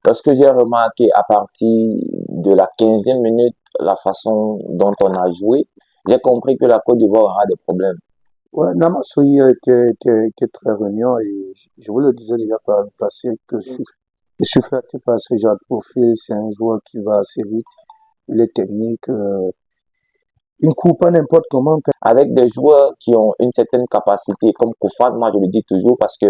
Lorsque j'ai remarqué à partir de la 15e minute la façon dont on a joué, j'ai compris que la Côte d'Ivoire aura des problèmes. Ouais, Namaso hier était très régnant et je vous le disais déjà par le passé que je suis flatté par ce genre de profil. C'est un joueur qui va assez vite, il est technique, il ne court pas n'importe comment. Avec des joueurs qui ont une certaine capacité, comme Koufan, moi je le dis toujours parce que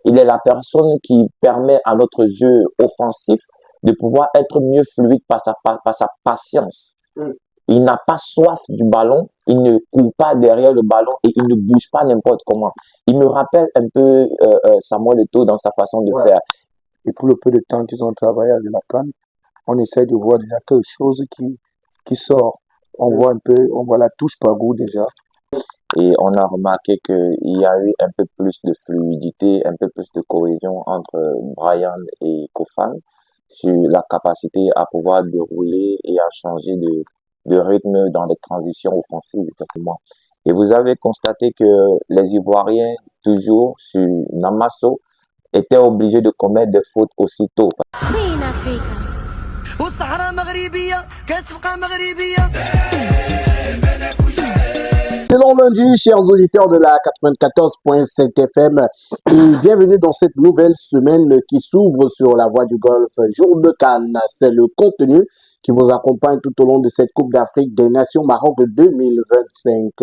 il est la personne qui permet à notre jeu offensif de pouvoir être mieux fluide par sa patience. Il n'a pas soif du ballon, il ne court pas derrière le ballon et il ne bouge pas n'importe comment. Il me rappelle un peu Samuel Eto'o dans sa façon de faire. Et pour le peu de temps qu'ils ont travaillé avec la canne, on essaie de voir déjà quelque chose qui sort. On voit un peu, on voit la touche par goût déjà. Et on a remarqué qu'il y a eu un peu plus de fluidité, un peu plus de cohésion entre Brian et Kofan sur la capacité à pouvoir dérouler et à changer de rythme dans les transitions offensives, effectivement. Et vous avez constaté que les Ivoiriens, toujours sur Namasso, étaient obligés de commettre des fautes aussitôt. Queen Africa. Selon lundi, chers auditeurs de la 94.7 FM, et bienvenue dans cette nouvelle semaine qui s'ouvre sur la voie du golf, jour de Cannes. C'est le contenu qui vous accompagne tout au long de cette Coupe d'Afrique des Nations Maroc 2025.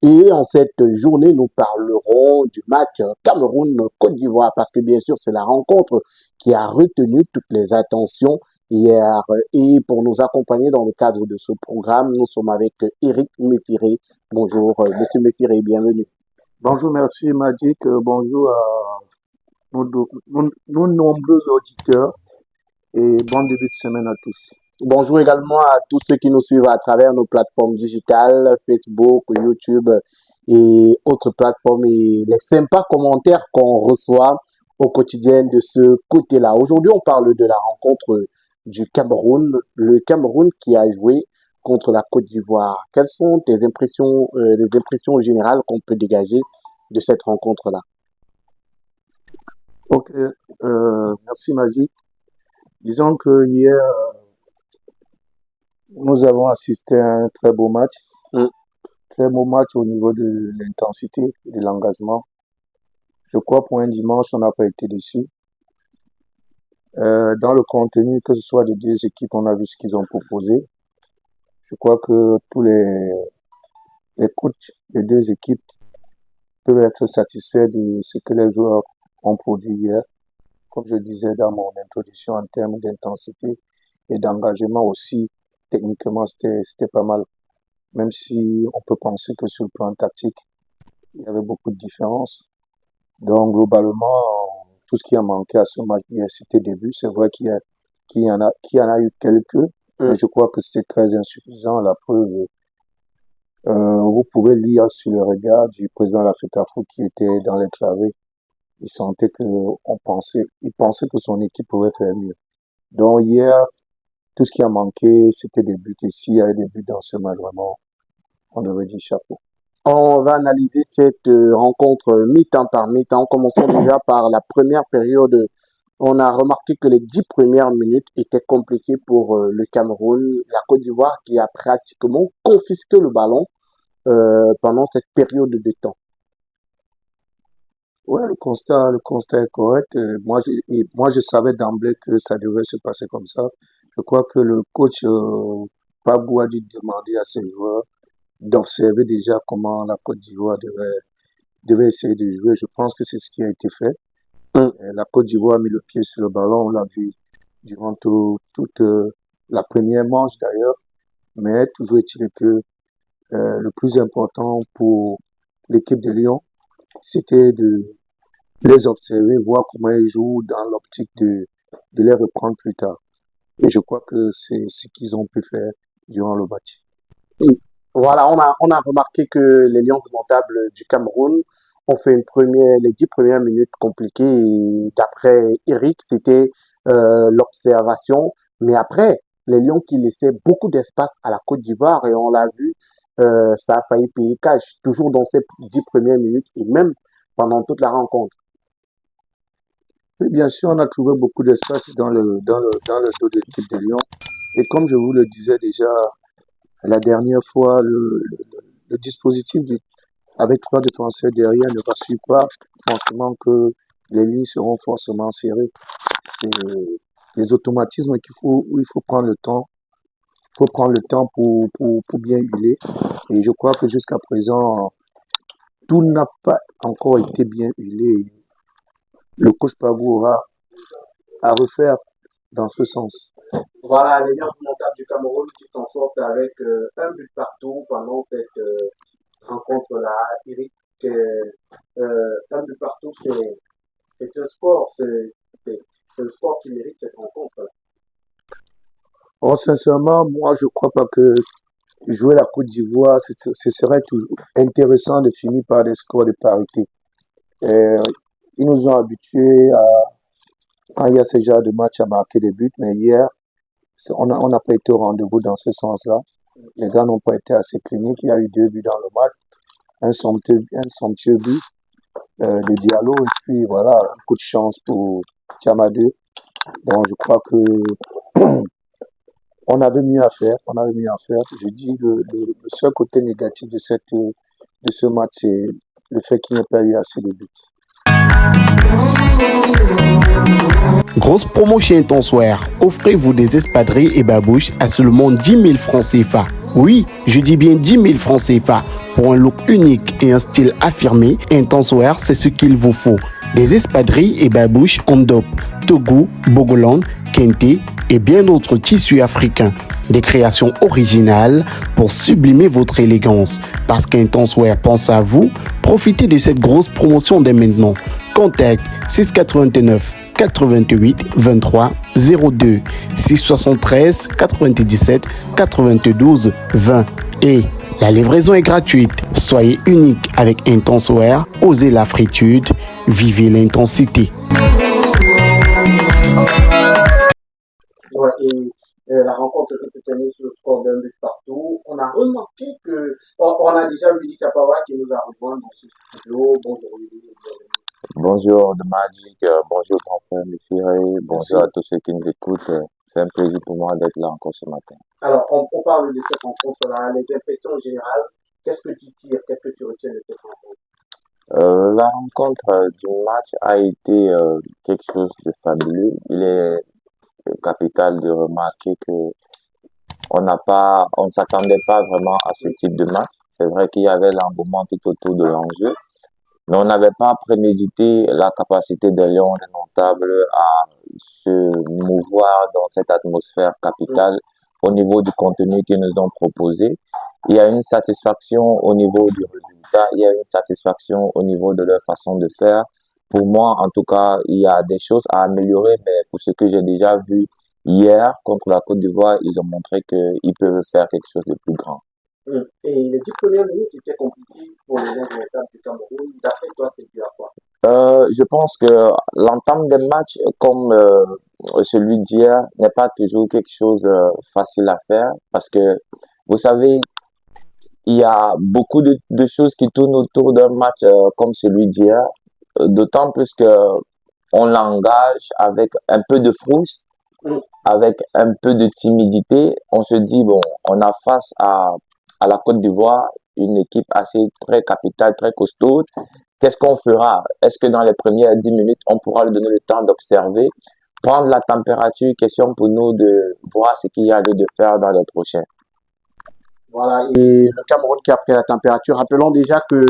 Et en cette journée, nous parlerons du match Cameroun-Côte d'Ivoire parce que bien sûr, c'est la rencontre qui a retenu toutes les attentions hier. Et pour nous accompagner dans le cadre de ce programme, nous sommes avec Eric Métiré. Bonjour, Monsieur Métiré, bienvenue. Bonjour, merci Magic. Bonjour à nos nombreux auditeurs et bon début de semaine à tous. Bonjour également à tous ceux qui nous suivent à travers nos plateformes digitales, Facebook, YouTube et autres plateformes et les sympas commentaires qu'on reçoit au quotidien de ce côté-là. Aujourd'hui, on parle de la rencontre du Cameroun, le Cameroun qui a joué contre la Côte d'Ivoire. Quelles sont tes impressions, les impressions générales qu'on peut dégager de cette rencontre-là? Ok, merci Magic. Disons que hier, nous avons assisté à un très beau match. Mm. Très beau match au niveau de l'intensité et de l'engagement. Je crois pour un dimanche, on n'a pas été déçus. Dans le contenu, que ce soit des deux équipes, on a vu ce qu'ils ont proposé. Je crois que tous les coachs des deux équipes peuvent être satisfaits de ce que les joueurs ont produit hier. Comme je disais dans mon introduction en termes d'intensité et d'engagement aussi, techniquement, c'était pas mal. Même si on peut penser que sur le plan tactique, il y avait beaucoup de différences. Donc, globalement, tout ce qui a manqué à ce match hier, c'était des buts. C'est vrai qu'il y en a eu quelques, mais je crois que c'était très insuffisant. La preuve, vous pouvez lire sur le regard du président de l'Africa Foot qui était dans les travées. Il pensait que son équipe pouvait faire mieux. Donc, hier, tout ce qui a manqué, c'était des buts. Et s'il y avait des buts dans ce match, vraiment, on devait dire chapeau. On va analyser cette rencontre mi-temps par mi-temps. Commençons déjà par la première période. On a remarqué que les 10 premières minutes étaient compliquées pour le Cameroun. La Côte d'Ivoire qui a pratiquement confisqué le ballon pendant cette période de temps. Ouais, le constat est correct. Moi, je savais d'emblée que ça devait se passer comme ça. Je crois que le coach Pabou a dû demander à ses joueurs d'observer déjà comment la Côte d'Ivoire devait essayer de jouer. Je pense que c'est ce qui a été fait. La Côte d'Ivoire a mis le pied sur le ballon, on l'a vu durant toute la première manche d'ailleurs. Mais toujours est-il que le plus important pour l'équipe de Lyon, c'était de les observer, voir comment ils jouent dans l'optique de les reprendre plus tard. Et je crois que c'est ce qu'ils ont pu faire durant le match. Voilà, on a remarqué que les Lions indomptables du Cameroun ont fait les 10 premières minutes compliquées. Et d'après Eric, c'était l'observation. Mais après, les Lions qui laissaient beaucoup d'espace à la Côte d'Ivoire et on l'a vu, ça a failli payer cash, toujours dans ces 10 premières minutes et même pendant toute la rencontre. Oui, bien sûr, on a trouvé beaucoup d'espace dans le dos de l'équipe de Lyon. Et comme je vous le disais déjà la dernière fois, le dispositif avec trois défenseurs derrière ne rassure pas franchement que les lignes seront forcément serrées. C'est les automatismes où il faut prendre le temps. Il faut prendre le temps pour bien huiler. Et je crois que jusqu'à présent, tout n'a pas encore été bien huilé. Le coach Pabou aura à refaire dans ce sens. Voilà, les Lions remontables du Cameroun qui s'en sortent avec un but partout pendant cette rencontre-là. Eric, un but partout, c'est un sport, c'est le sport qui mérite cette rencontre-là. Or, sincèrement, moi, je crois pas que jouer la Côte d'Ivoire, ce serait toujours intéressant de finir par des scores de parité. Euh, Ils nous ont habitués quand il y a ce genre de match à marquer des buts, mais hier, on n'a pas été au rendez-vous dans ce sens-là. Les gars n'ont pas été assez cliniques. Il y a eu 2 buts dans le match, un somptueux but de Diallo, et puis voilà, un coup de chance pour Tiamadou. Donc, je crois que on avait mieux à faire, on avait mieux à faire. Je dis le seul côté négatif de ce match, c'est le fait qu'il n'y ait pas eu assez de buts. Grosse promo chez Intenseware. Offrez-vous des espadrilles et babouches à seulement 10 000 francs CFA. Oui, je dis bien 10 000 francs CFA. Pour un look unique et un style affirmé, Intenseware, c'est ce qu'il vous faut. Des espadrilles et babouches en dope, Togo, Bogoland, Kente et bien d'autres tissus africains. Des créations originales pour sublimer votre élégance. Parce qu'Intenseware pense à vous, profitez de cette grosse promotion dès maintenant. Contact 689 88 23 02 673 97 92 20 et la livraison est gratuite. Soyez unique avec Intenseware, osez la fritude, vivez l'intensité. Ouais, et la rencontre que tu tenais sur le score d'un but partout, on a remarqué que on a déjà Willy Kapawa qui nous a rejoint dans ce studio. Bonjour Willy. Bonjour de Magic, bonjour grand frère Mifiré, bonjour à tous ceux qui nous écoutent. C'est un plaisir pour moi d'être là encore ce matin. Alors, on parle de cette rencontre-là, les impressions générales. Qu'est-ce que tu tires, qu'est-ce que tu retiens de cette rencontre? La rencontre du match a été quelque chose de fabuleux. Il est capital de remarquer que on ne s'attendait pas vraiment à ce type de match. C'est vrai qu'il y avait l'engouement tout autour de l'enjeu, mais on n'avait pas prémédité la capacité des Lions indomptables à se mouvoir dans cette atmosphère capitale au niveau du contenu qu'ils nous ont proposé. Il y a une satisfaction au niveau du résultat, il y a une satisfaction au niveau de leur façon de faire. Pour moi, en tout cas, il y a des choses à améliorer, mais pour ce que j'ai déjà vu hier contre la Côte d'Ivoire, ils ont montré qu'ils peuvent faire quelque chose de plus grand. Et les 10 premières minutes étaient compliquées pour les Indomptables du Cameroun. D'après toi, c'est dû à quoi? Je pense que l'entame des matchs comme celui d'hier n'est pas toujours quelque chose facile à faire parce que vous savez, il y a beaucoup de choses qui tournent autour d'un match comme celui d'hier, d'autant plus que on l'engage avec un peu de frousse, avec un peu de timidité. On se dit, bon, on a face à la Côte d'Ivoire, une équipe assez très capitale, très costaud. Qu'est-ce qu'on fera? Est-ce que dans les premières 10 minutes, on pourra lui donner le temps d'observer, prendre la température, question pour nous de voir ce qu'il y a lieu de faire dans les prochains. Voilà, et le Cameroun qui a pris la température. Rappelons déjà que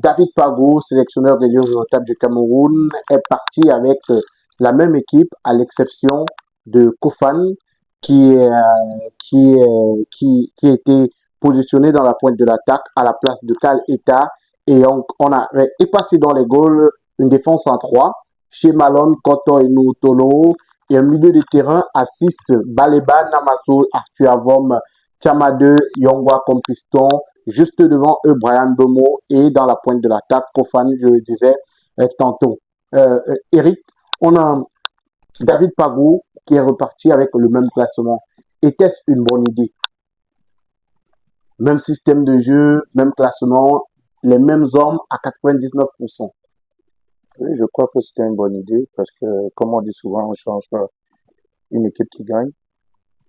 David Pagou, sélectionneur des Lions indomptables du Cameroun, est parti avec la même équipe, à l'exception de Kofan, qui était positionné dans la pointe de l'attaque à la place de Kal Eta. Et on a passé dans les goals une défense en 3, chez Malone, Koto et Noutolo, et un milieu de terrain à 6, Baleba, Namasso, Arthur Avom, Tiamadou, Yongwa comme piston, juste devant eux, Brian Domo, et dans la pointe de l'attaque, Kofan, je le disais tantôt. Eric, on a David Pagou qui est reparti avec le même classement. Était-ce une bonne idée? Même système de jeu, même classement, les mêmes hommes à 99%. Oui, je crois que c'était une bonne idée parce que, comme on dit souvent, on change pas une équipe qui gagne.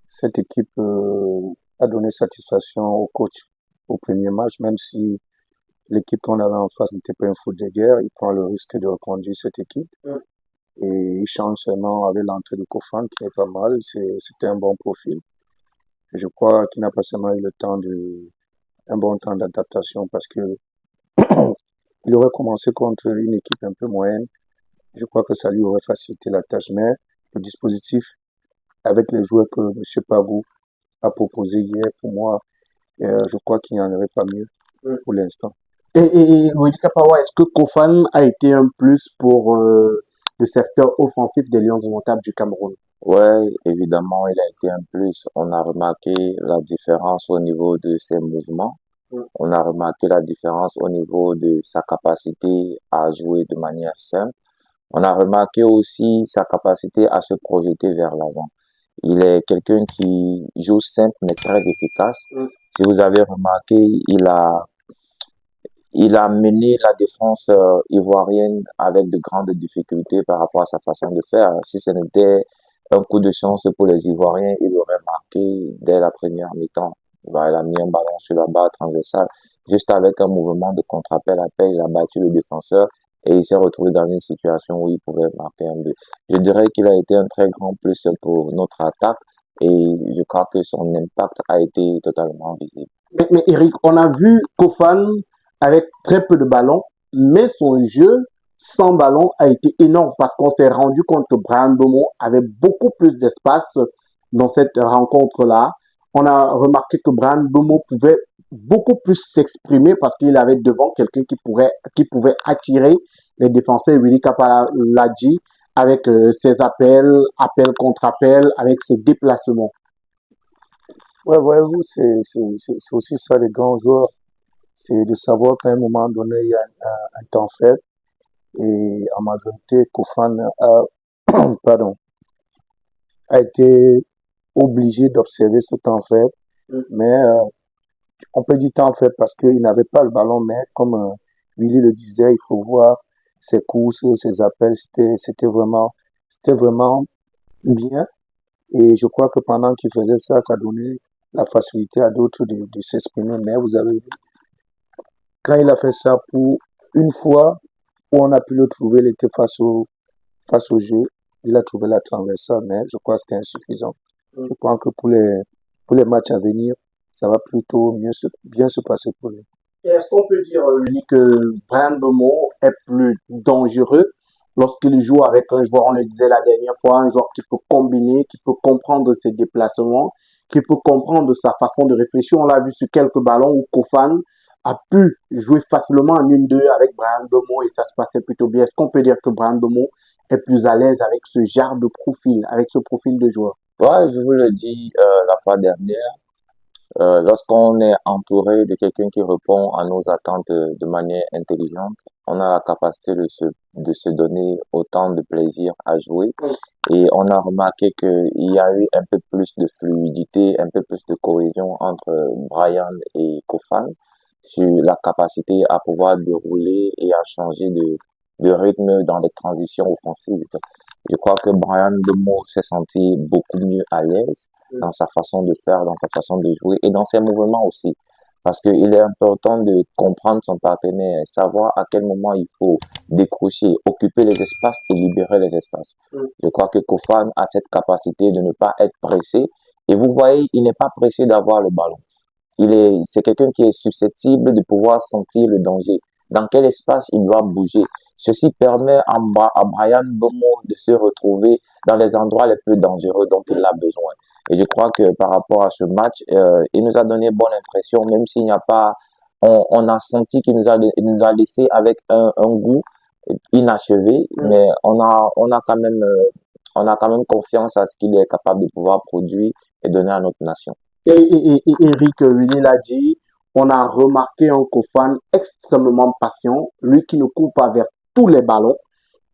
Cette équipe a donné satisfaction au coach au premier match, même si l'équipe qu'on avait en face n'était pas un foot de guerre. Il prend le risque de reconduire cette équipe et il change seulement avec l'entrée de Kofan qui est pas mal. C'était un bon profil. Je crois qu'il n'a pas seulement eu un bon temps d'adaptation parce que il aurait commencé contre une équipe un peu moyenne. Je crois que ça lui aurait facilité la tâche, mais le dispositif avec les joueurs que M. Pabou a proposé hier, pour moi, je crois qu'il n'y en aurait pas mieux pour l'instant. Et Willy Kapawa, est-ce que Kofan a été un plus pour le secteur offensif des Lions indomptables du Cameroun? Ouais, évidemment, il a été un plus. On a remarqué la différence au niveau de ses mouvements. On a remarqué la différence au niveau de sa capacité à jouer de manière simple. On a remarqué aussi sa capacité à se projeter vers l'avant. Il est quelqu'un qui joue simple mais très efficace. Si vous avez remarqué, il a mené la défense ivoirienne avec de grandes difficultés par rapport à sa façon de faire. Si ce n'était un coup de chance pour les Ivoiriens, il aurait marqué dès la première mi-temps. Il a mis un ballon sur la barre transversale. Juste avec un mouvement de contre-appel, il a battu le défenseur et il s'est retrouvé dans une situation où il pouvait marquer un but. Je dirais qu'il a été un très grand plus pour notre attaque et je crois que son impact a été totalement visible. Mais Eric, on a vu Kofan avec très peu de ballons, mais son jeu sans ballon a été énorme parce qu'on s'est rendu compte que Brian Bomo avait beaucoup plus d'espace dans cette rencontre-là. On a remarqué que Brian Bomo pouvait beaucoup plus s'exprimer parce qu'il avait devant quelqu'un qui pouvait attirer les défenseurs. Willy Kappa l'a dit avec ses appels contre appels, avec ses déplacements. Ouais, voyez-vous, c'est aussi ça les grands joueurs, c'est de savoir qu'à un moment donné, il y a un temps faible et en majorité, Kofan a, pardon, a été obligé d'observer ce temps faible, mais on peut dire temps faible parce qu'il n'avait pas le ballon, mais comme Willy le disait, il faut voir ses courses, ses appels, c'était vraiment bien. Et je crois que pendant qu'il faisait ça, ça donnait la facilité à d'autres de s'exprimer. Mais vous avez vu, quand il a fait ça pour une fois où on a pu le trouver, il était face au jeu. Il a trouvé la transversale, mais je crois que c'était insuffisant. Je crois que pour les matchs à venir, ça va plutôt bien se passer pour lui. Est-ce qu'on peut dire, Lee, que Brian Bomo est plus dangereux lorsqu'il joue avec un joueur, on le disait la dernière fois, un joueur qui peut combiner, qui peut comprendre ses déplacements, qui peut comprendre sa façon de réfléchir. On l'a vu sur quelques ballons où Kofan a pu jouer facilement en 1-2 avec Brian Bomo et ça se passait plutôt bien. Est-ce qu'on peut dire que Brian Bomo est plus à l'aise avec ce genre de profil, avec ce profil de joueur? Ouais, je vous le dis la fois dernière. Lorsqu'on est entouré de quelqu'un qui répond à nos attentes de manière intelligente, on a la capacité de se donner autant de plaisir à jouer. Et on a remarqué qu'il y a eu un peu plus de fluidité, un peu plus de cohésion entre Brian et Kofan sur la capacité à pouvoir dérouler et à changer de rythme dans les transitions offensives. Je crois que Brian Demo s'est senti beaucoup mieux à l'aise dans sa façon de faire, dans sa façon de jouer et dans ses mouvements aussi. Parce qu'il est important de comprendre son partenaire, savoir à quel moment il faut décrocher, occuper les espaces et libérer les espaces. Je crois que Kofan a cette capacité de ne pas être pressé. Et vous voyez, il n'est pas pressé d'avoir le ballon. C'est quelqu'un qui est susceptible de pouvoir sentir le danger. Dans quel espace il doit bouger. Ceci permet à Brian Bomo de se retrouver dans les endroits les plus dangereux dont il a besoin. Et je crois que par rapport à ce match, il nous a donné bonne impression, même s'il n'y a pas, on a senti il nous a laissé avec un goût inachevé, mais on a quand même confiance à ce qu'il est capable de pouvoir produire et donner à notre nation. Et Eric Willy l'a dit, on a remarqué un Kofan extrêmement patient, lui qui ne court pas vers tous les ballons.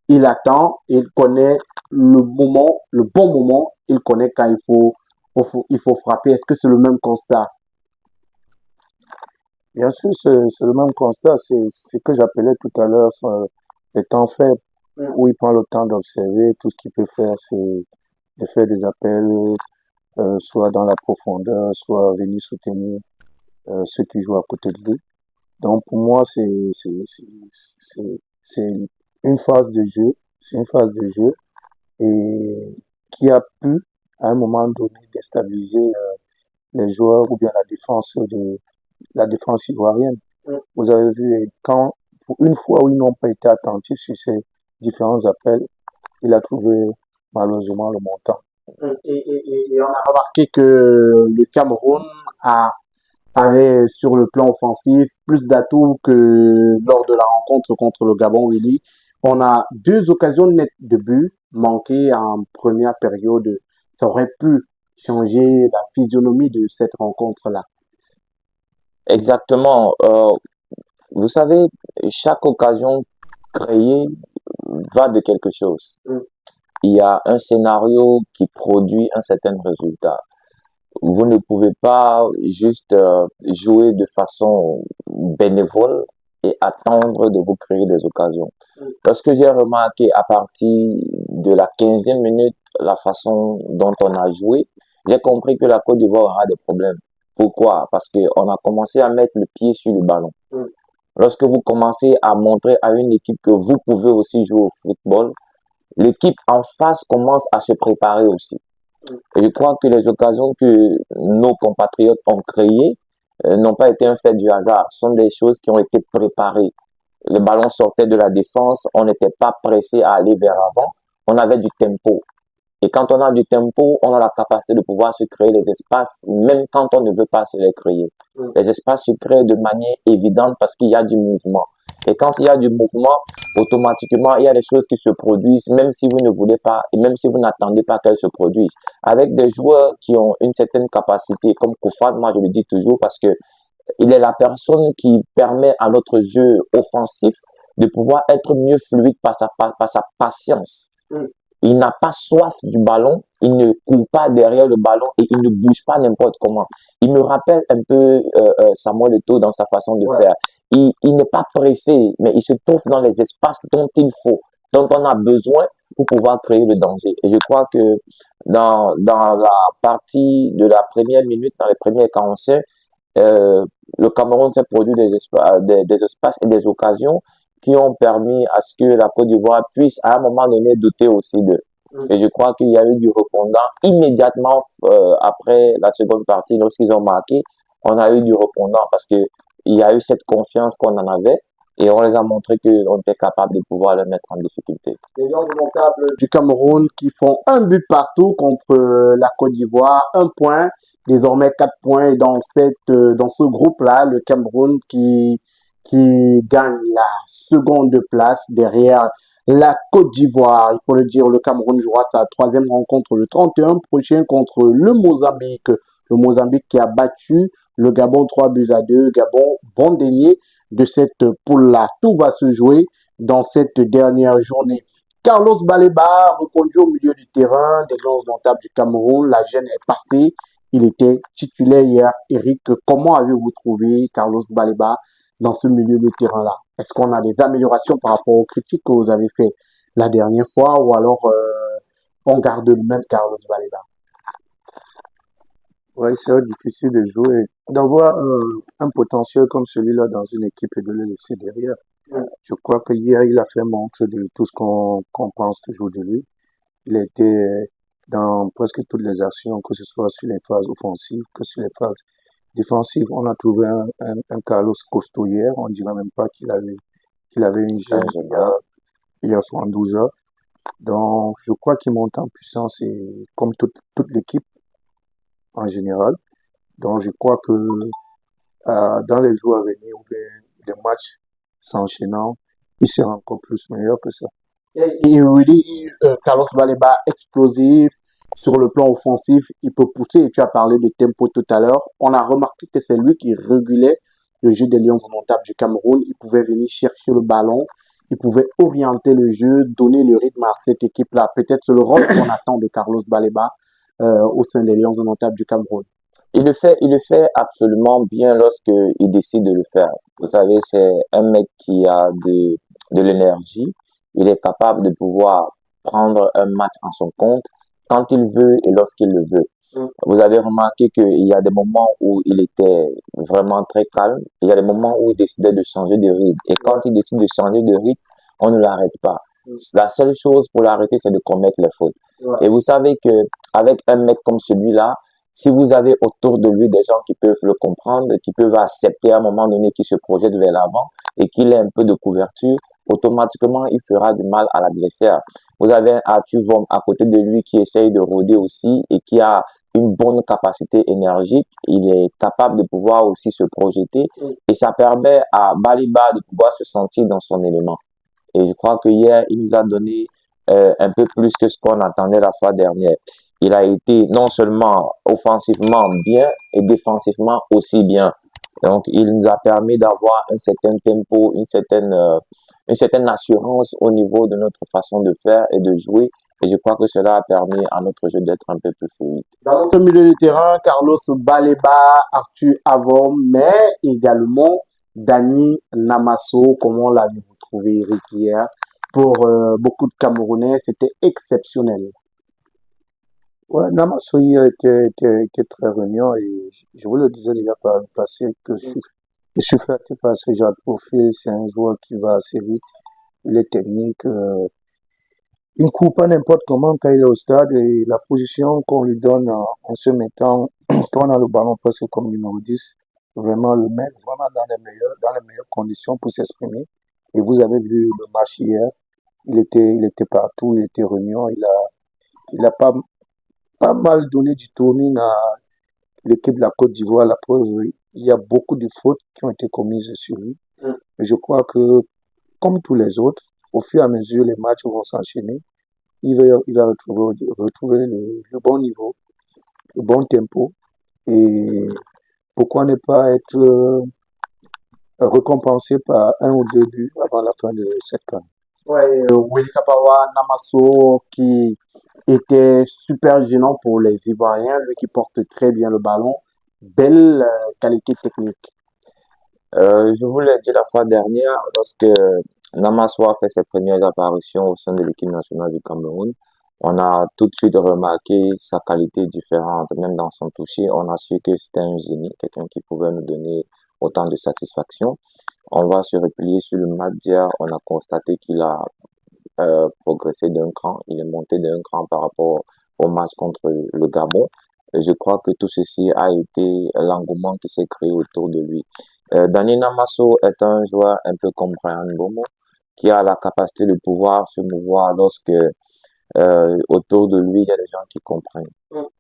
Il attend, il connaît le bon moment, il connaît quand il faut frapper. Est-ce que c'est le même constat? Bien sûr, c'est le même constat. C'est ce que j'appelais tout à l'heure les temps faibles, où il prend le temps d'observer. Tout ce qu'il peut faire, c'est de faire des appels, soit dans la profondeur, soit venir soutenir ceux qui jouent à côté de lui. Donc pour moi, c'est une phase de jeu, c'est une phase de jeu et qui a pu à un moment donné déstabiliser les joueurs ou bien la défense ivoirienne. Vous avez vu quand pour une fois où ils n'ont pas été attentifs sur ces différents appels, il a trouvé malheureusement le montant. Et on a remarqué que le Cameroun avait sur le plan offensif plus d'atouts que lors de la rencontre contre le Gabon, Willy. On a deux occasions nettes de but manquées en première période. Ça aurait pu changer la physionomie de cette rencontre-là. Exactement. Vous savez, chaque occasion créée va de quelque chose. Il y a un scénario qui produit un certain résultat. Vous ne pouvez pas juste jouer de façon bénévole et attendre de vous créer des occasions. Lorsque j'ai remarqué à partir de la 15e minute la façon dont on a joué, j'ai compris que la Côte d'Ivoire aura des problèmes. Pourquoi? Parce qu'on a commencé à mettre le pied sur le ballon. Lorsque vous commencez à montrer à une équipe que vous pouvez aussi jouer au football, l'équipe en face commence à se préparer aussi. Et je crois que les occasions que nos compatriotes ont créées n'ont pas été un fait du hasard. Ce sont des choses qui ont été préparées. Le ballon sortait de la défense, on n'était pas pressé à aller vers l'avant, on avait du tempo. Et quand on a du tempo, on a la capacité de pouvoir se créer les espaces, même quand on ne veut pas se les créer. Les espaces se créent de manière évidente parce qu'il y a du mouvement. Et quand il y a du mouvement, automatiquement, il y a des choses qui se produisent, même si vous ne voulez pas, et même si vous n'attendez pas qu'elles se produisent. Avec des joueurs qui ont une certaine capacité, comme Koufan, moi je le dis toujours, parce que il est la personne qui permet à notre jeu offensif de pouvoir être mieux fluide par sa patience. Il n'a pas soif du ballon, il ne court pas derrière le ballon et il ne bouge pas n'importe comment. Il me rappelle un peu Samuel Eto'o dans sa façon de faire. Il n'est pas pressé, mais il se trouve dans les espaces dont il faut, dont on a besoin pour pouvoir créer le danger. Et je crois que dans la partie de la première minute, dans les premiers 45, le Cameroun s'est produit des espaces et des occasions qui ont permis à ce que la Côte d'Ivoire puisse à un moment donné douter aussi d'eux. Et je crois qu'il y a eu du répondant immédiatement après la seconde partie, lorsqu'ils ont marqué, on a eu du répondant parce que il y a eu cette confiance qu'on en avait et on les a montré qu'on était capable de pouvoir les mettre en difficulté. Les Lions indomptables du Cameroun qui font un but partout contre la Côte d'Ivoire, un point, désormais 4 points et dans ce groupe-là, le Cameroun qui gagne la seconde place derrière la Côte d'Ivoire. Il faut le dire, le Cameroun jouera sa troisième rencontre le 31 prochain contre le Mozambique. Le Mozambique qui a battu le Gabon 3-2. Gabon, bon dernier de cette poule-là. Tout va se jouer dans cette dernière journée. Carlos Baleba, reconduit au milieu du terrain, des Lions indomptables du Cameroun. La gêne est passée. Il était titulaire hier. Eric, comment avez-vous trouvé Carlos Baleba dans ce milieu de terrain-là? Est-ce qu'on a des améliorations par rapport aux critiques que vous avez fait la dernière fois ou alors on garde le même Carlos Baleba? Oui, c'est difficile de jouer, d'avoir un potentiel comme celui-là dans une équipe et de le laisser derrière. Je crois que hier, il a fait montre de tout ce qu'on pense toujours de lui. Il a été dans presque toutes les actions, que ce soit sur les phases offensives, que sur les phases défensives. On a trouvé un Carlos costaud hier. On dirait même pas qu'il avait une gêne il y a 72 heures. Donc, je crois qu'il monte en puissance et comme toute l'équipe en général. Donc, je crois que dans les jours à venir, ou bien les matchs s'enchaînant, il sera encore plus meilleur que ça. Et Willy, Carlos Baleba, explosif sur le plan offensif, il peut pousser. Et tu as parlé de tempo tout à l'heure. On a remarqué que c'est lui qui régulait le jeu des Lions indomptables du Cameroun. Il pouvait venir chercher le ballon, il pouvait orienter le jeu, donner le rythme à cette équipe-là. Peut-être c'est le rôle qu'on attend de Carlos Baleba au sein des Lions indomptables du Cameroun. Il le fait absolument bien lorsqu'il décide de le faire. Vous savez, c'est un mec qui a de l'énergie, Il est capable de pouvoir prendre un match en son compte quand il veut et lorsqu'il le veut. Vous avez remarqué qu'il y a des moments où il était vraiment très calme. Il y a des moments où il décidait de changer de rythme. Et quand il décide de changer de rythme, on ne l'arrête pas. La seule chose pour l'arrêter, c'est de commettre les fautes. Et vous savez que avec un mec comme celui-là, si vous avez autour de lui des gens qui peuvent le comprendre, qui peuvent accepter à un moment donné qu'il se projette vers l'avant et qu'il ait un peu de couverture, automatiquement, il fera du mal à l'adversaire. Vous avez un Arthur Vorm à côté de lui qui essaye de rôder aussi et qui a une bonne capacité énergique. Il est capable de pouvoir aussi se projeter et ça permet à Baliba de pouvoir se sentir dans son élément. Et je crois que hier, il nous a donné un peu plus que ce qu'on attendait la fois dernière. Il a été non seulement offensivement bien et défensivement aussi bien. Donc, il nous a permis d'avoir un certain tempo, une certaine assurance au niveau de notre façon de faire et de jouer. Et je crois que cela a permis à notre jeu d'être un peu plus fluide. Dans notre milieu de terrain, Carlos Baleba, Arthur Avom, mais également Dani Namasso, comment l'avez-vous trouvé, Eric, hier? Pour beaucoup de Camerounais, c'était exceptionnel. Ouais, Namasoyi était très réunion et je vous le disais déjà par le passé que je suis flatté par ce genre de profil. C'est un joueur qui va assez vite, il est technique, il ne court pas n'importe comment quand il est au stade et la position qu'on lui donne en se mettant, quand on a le ballon presque comme numéro 10, vraiment le mettre vraiment dans les meilleures conditions pour s'exprimer. Et vous avez vu le match hier, il était partout, il était réunion, il a pas mal donné du tournis à l'équipe de la Côte d'Ivoire. La preuve, il y a beaucoup de fautes qui ont été commises sur lui. Mais je crois que, comme tous les autres, au fur et à mesure, les matchs vont s'enchaîner. Il va retrouver le bon niveau, le bon tempo. Et pourquoi ne pas être récompensé par un ou deux buts avant la fin de cette CAN. Ouais, Willy Kapawa Namasso qui était super gênant pour les Ivoiriens, lui qui porte très bien le ballon. Belle qualité technique. Je vous l'ai dit la fois dernière, lorsque Namasso a fait ses premières apparitions au sein de l'équipe nationale du Cameroun, on a tout de suite remarqué sa qualité différente, même dans son toucher. On a su que c'était un génie, quelqu'un qui pouvait nous donner autant de satisfaction. On va se replier sur le match d'hier. On a constaté qu'il a progressé d'un cran. Il est monté d'un cran par rapport au match contre le Gabon. Et je crois que tout ceci a été l'engouement qui s'est créé autour de lui. Dani Namasso est un joueur un peu comme Brian Bomo, qui a la capacité de pouvoir se mouvoir lorsque autour de lui, il y a des gens qui comprennent.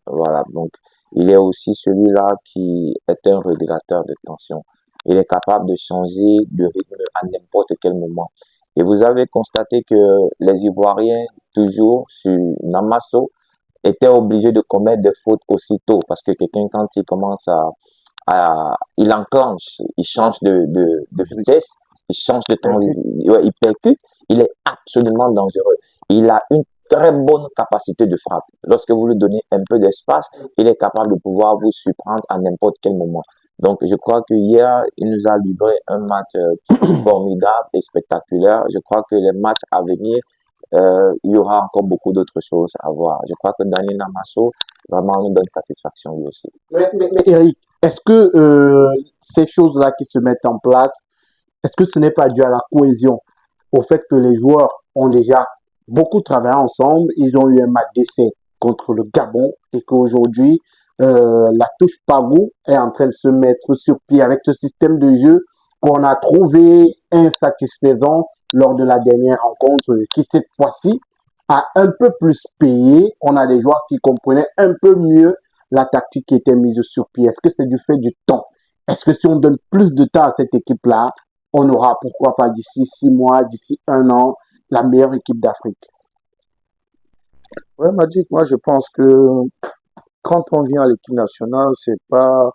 Voilà, donc il est aussi celui-là qui est un régulateur de tension. Il est capable de changer de rythme à n'importe quel moment. Et vous avez constaté que les Ivoiriens, toujours sur Namasso, étaient obligés de commettre des fautes aussitôt parce que quelqu'un, quand il commence il enclenche, il change de vitesse, il change de transition, il percute, il est absolument dangereux. Il a une très bonne capacité de frappe. Lorsque vous lui donnez un peu d'espace, il est capable de pouvoir vous surprendre à n'importe quel moment. Donc, je crois que hier, il nous a livré un match formidable et spectaculaire. Je crois que les matchs à venir, il y aura encore beaucoup d'autres choses à voir. Je crois que Dani Namasso vraiment nous donne satisfaction lui aussi. Mais Eric, est-ce que ces choses-là qui se mettent en place, est-ce que ce n'est pas dû à la cohésion, au fait que les joueurs ont déjà beaucoup travaillé ensemble, ils ont eu un match d'essai contre le Gabon et qu'aujourd'hui, la touche Pagou est en train de se mettre sur pied avec ce système de jeu qu'on a trouvé insatisfaisant lors de la dernière rencontre qui cette fois-ci a un peu plus payé. On a des joueurs qui comprenaient un peu mieux la tactique qui était mise sur pied. Est-ce que c'est du fait du temps? Est-ce que si on donne plus de temps à cette équipe-là, on aura, pourquoi pas, d'ici 6 mois, d'ici un an, la meilleure équipe d'Afrique? Ouais, Magic, moi je pense que quand on vient à l'équipe nationale, c'est pas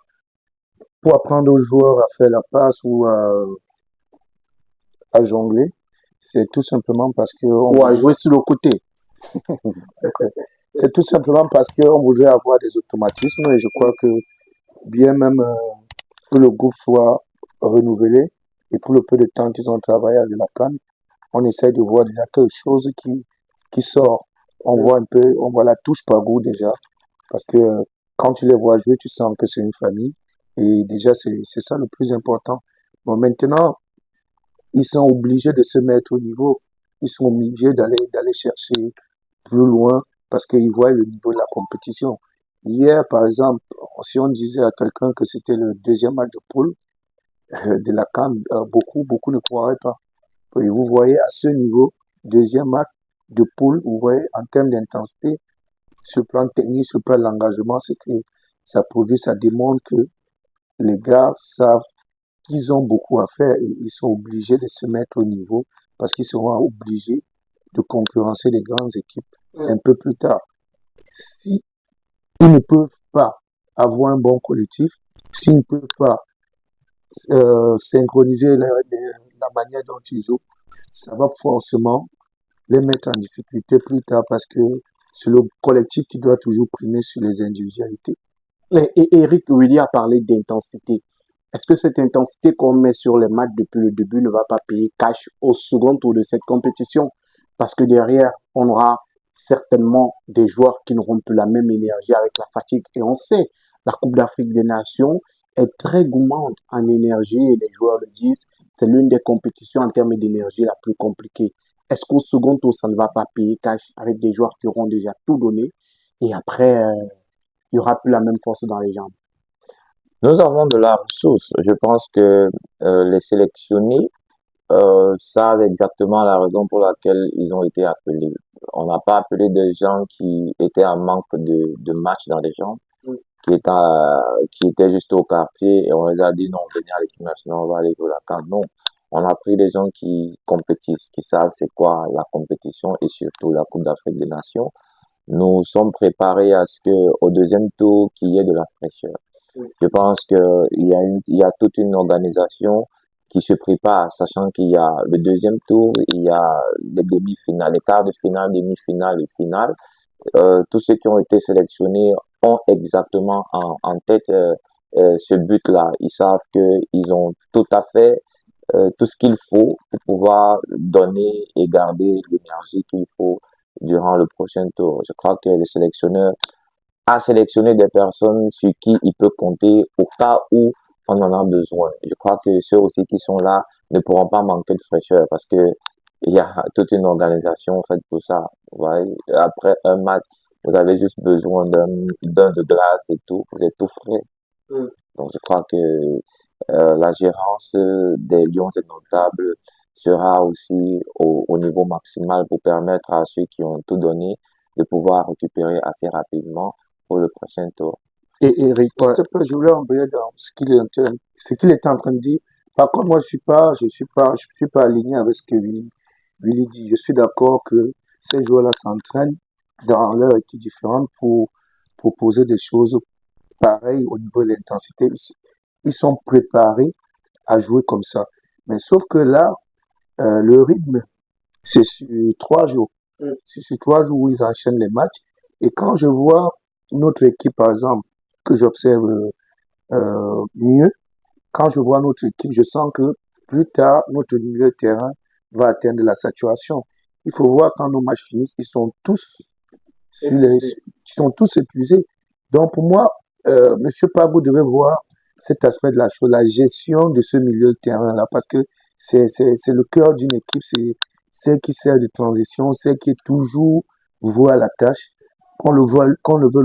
pour apprendre aux joueurs à faire la passe ou à jongler. C'est tout simplement parce que Ou à jouer sur le côté. c'est tout simplement parce qu'on voudrait avoir des automatismes et je crois que bien même que le groupe soit renouvelé et pour le peu de temps qu'ils ont travaillé avec la CAN, on essaie de voir déjà quelque chose qui sort. On voit un peu, on voit la touche par goût déjà, parce que quand tu les vois jouer, tu sens que c'est une famille. Et déjà, c'est ça le plus important. Bon, maintenant, ils sont obligés de se mettre au niveau. Ils sont obligés d'aller chercher plus loin parce qu'ils voient le niveau de la compétition. Hier, par exemple, si on disait à quelqu'un que c'était le deuxième match de poule de la CAN, beaucoup ne croiraient pas. Et vous voyez à ce niveau, deuxième match de poule, vous voyez en termes d'intensité, sur le plan technique, sur le plan de l'engagement, c'est que ça produit, ça démontre que les gars savent qu'ils ont beaucoup à faire et ils sont obligés de se mettre au niveau parce qu'ils seront obligés de concurrencer les grandes équipes un peu plus tard. Si ils ne peuvent pas avoir un bon collectif, s'ils ne peuvent pas synchroniser la manière dont ils jouent, ça va forcément les mettre en difficulté plus tard parce que c'est le collectif qui doit toujours primer sur les individualités. Et Eric Willy a parlé d'intensité. Est-ce que cette intensité qu'on met sur les matchs depuis le début ne va pas payer cash au second tour de cette compétition? Parce que derrière, on aura certainement des joueurs qui n'auront plus la même énergie avec la fatigue. Et on sait, la Coupe d'Afrique des Nations est très gourmande en énergie et les joueurs le disent. C'est l'une des compétitions en termes d'énergie la plus compliquée. Est-ce qu'au second tour, ça ne va pas payer cash avec des joueurs qui auront déjà tout donné et après, il n'y aura plus la même force dans les jambes? Nous avons de la ressource. Je pense que les sélectionnés savent exactement la raison pour laquelle ils ont été appelés. On n'a pas appelé des gens qui étaient en manque de match dans les jambes, qui étaient juste au quartier et on les a dit non, venez à l'équipe nationale, on va aller jouer la CAN. Non, on a pris des gens qui compétissent, qui savent c'est quoi la compétition et surtout la Coupe d'Afrique des Nations. Nous sommes préparés à ce que au deuxième tour qu'il y ait de la fraîcheur. Je pense que il y a toute une organisation qui se prépare, sachant qu'il y a le deuxième tour, il y a les demi-finales, les quarts de finale, demi-finale et finale. Tous ceux qui ont été sélectionnés ont exactement en tête ce but-là. Ils savent qu'ils ont tout à fait tout ce qu'il faut pour pouvoir donner et garder l'énergie qu'il faut durant le prochain tour. Je crois que le sélectionneur a sélectionné des personnes sur qui il peut compter au cas où on en a besoin. Je crois que ceux aussi qui sont là ne pourront pas manquer de fraîcheur parce que il y a toute une organisation faite pour ça. Vous voyez, après un match, vous avez juste besoin d'un de glace et tout. Vous êtes tout frais. Donc, je crois que la gérance des Lions Indomptables sera aussi au niveau maximal pour permettre à ceux qui ont tout donné de pouvoir récupérer assez rapidement pour le prochain tour. Et Eric, s'il te plaît, je voulais embrayer dans ce qu'il était en train de dire. Par contre, moi, je suis pas aligné avec ce que Willy dit. Je suis d'accord que ces joueurs-là s'entraînent dans leur équipe différente pour proposer des choses pareilles au niveau de l'intensité. Ils sont préparés à jouer comme ça. Mais sauf que là, le rythme, c'est sur 3 jours. C'est sur 3 jours où ils enchaînent les matchs. Et quand je vois notre équipe, par exemple, que j'observe mieux, quand je vois notre équipe, je sens que plus tard, notre milieu de terrain va atteindre la saturation. Il faut voir quand nos matchs finissent, ils sont tous épuisés. Donc pour moi, Monsieur Pabou devait voir cet aspect de la chose, la gestion de ce milieu de terrain-là, parce que c'est le cœur d'une équipe, c'est celle qui sert de transition, celle qui est toujours vouée à la tâche, qu'on le veuille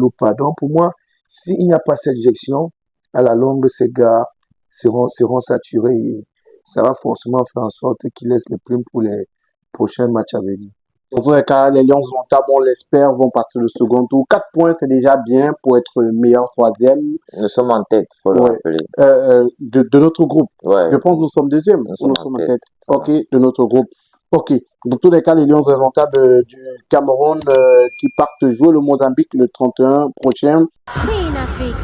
ou pas. Donc pour moi, s'il n'y a pas cette gestion, à la longue, ces gars seront saturés et ça va forcément faire en sorte qu'ils laissent les plumes pour les prochains matchs à venir. Dans tous les cas, les Lions Indomptables, on l'espère, vont passer le second tour. 4 points, c'est déjà bien pour être meilleur troisième. Nous sommes en tête, faut le rappeler. De notre groupe. Ouais. Je pense que nous sommes deuxième. Nous sommes en tête. Ok, de notre groupe. Ok. Dans tous les cas, les Lions Indomptables du Cameroun qui partent jouer le Mozambique le 31 prochain. Queen Africa.